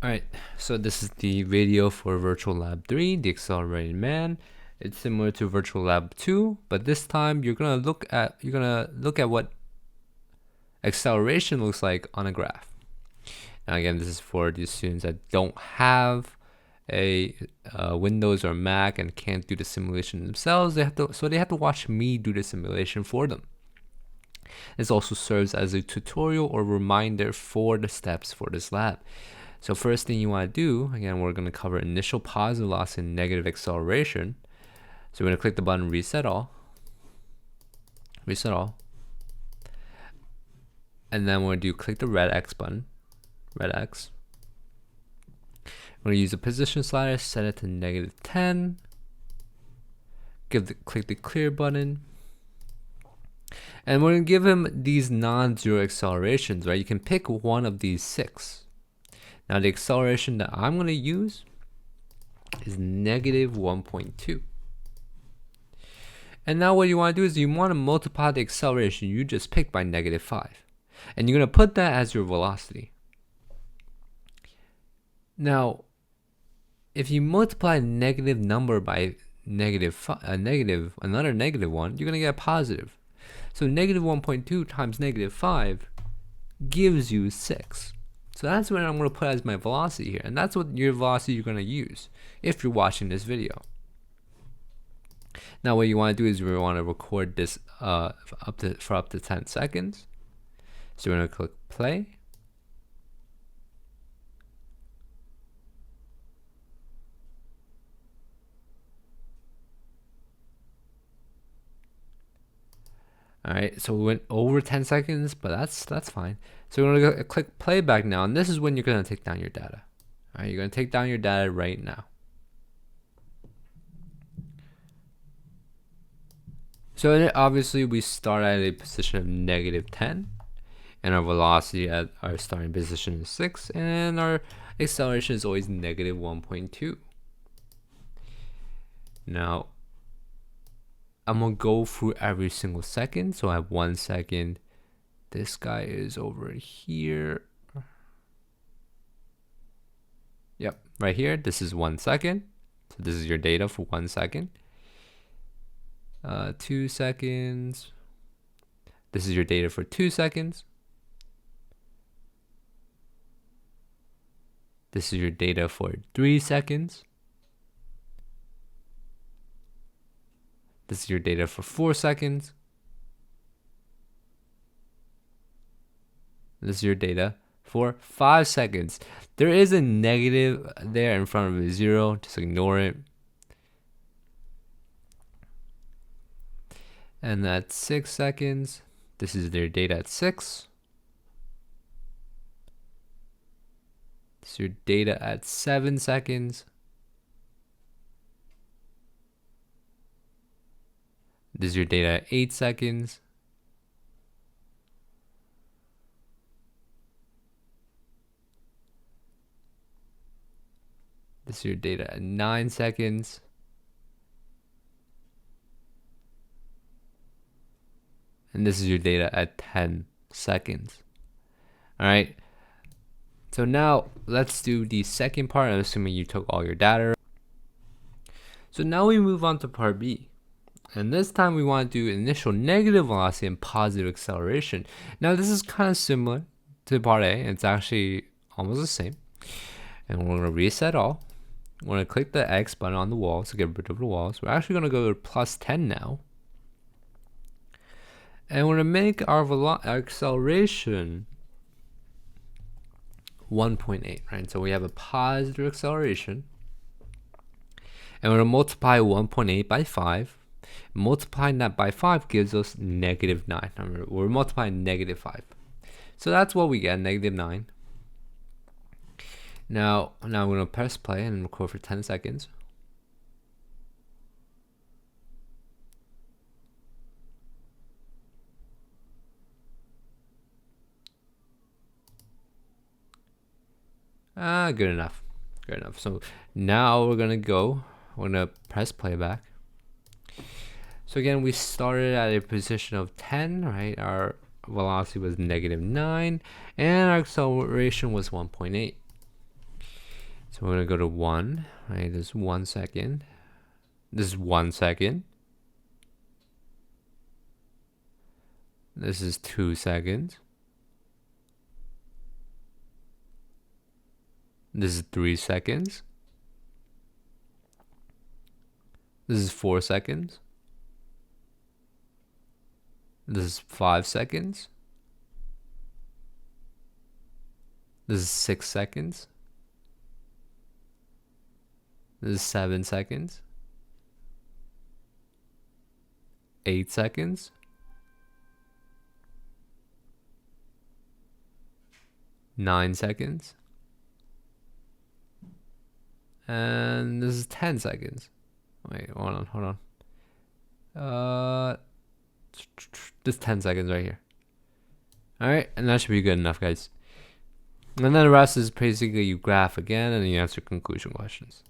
Alright, so this is the video for Virtual Lab 3, the Accelerating Man. It's similar to Virtual Lab 2, but this time you're gonna look at what acceleration looks like on a graph. Now again, this is for the students that don't have a Windows or Mac and can't do the simulation themselves. They have to watch me do the simulation for them. This also serves as a tutorial or reminder for the steps for this lab. So first thing you want to do, again, we're going to cover initial positive velocity and negative acceleration. So we're going to click the button reset all. And then we're going to do click the red X button, red X. We're going to use the position slider, set it to -10. Click the clear button. And we're going to give him these non-zero accelerations, right? You can pick one of these 6. Now the acceleration that I'm going to use is -1.2. And now what you want to do is you want to multiply the acceleration you just picked by -5. And you're going to put that as your velocity. Now, if you multiply a negative number by another negative one, you're going to get a positive. So -1.2 times -5 gives you 6. So that's what I'm going to put as my velocity here. And that's what your velocity you're going to use if you're watching this video. Now what you want to do is we want to record this for up to 10 seconds. So we're going to click play. Alright, so we went over 10 seconds, but that's fine. So we're going to click playback now, and this is when you're going to take down your data. Alright, you're going to take down your data right now. So obviously we start at a position of -10, and our velocity at our starting position is 6, and our acceleration is always -1.2. Now, I'm gonna go through every single second. So I have 1 second. This guy is over here. Yep, right here. This is 1 second. So this is your data for 1 second. 2 seconds. This is your data for 2 seconds. This is your data for 3 seconds. This is your data for 4 seconds. This is your data for 5 seconds. There is a negative there in front of a 0. Just ignore it. And that's 6 seconds. This is their data at 6. This is your data at 7 seconds. This is your data at 8 seconds. This is your data at 9 seconds. And this is your data at 10 seconds. All right. So now let's do the second part. I'm assuming you took all your data. So now we move on to part B. And this time we want to do initial negative velocity and positive acceleration. Now this is kind of similar to part A. It's actually almost the same. And we're going to reset all. We're going to click the X button on the wall to get rid of the walls. We're actually going to go to +10 now. And we're going to make our acceleration 1.8, right? So we have a positive acceleration. And we're going to multiply 1.8 by 5. Multiplying that by 5 gives us -9. Remember, we're multiplying -5. So that's what we get, -9. Now I'm going to press play and record for 10 seconds. Good enough. Good enough. So now we're going to press playback. So again, we started at a position of 10, right? Our velocity was -9, and our acceleration was 1.8. So we're gonna go to 1, right? This is 1 second. This is 1 second. This is 2 seconds. This is 3 seconds. This is 4 seconds. This is 5 seconds. This is 6 seconds. This is 7 seconds. 8 seconds. 9 seconds. And this is 10 seconds. Wait, hold on. This 10 seconds right here. Alright, and that should be good enough, guys. And then the rest is basically you graph again and you answer conclusion questions.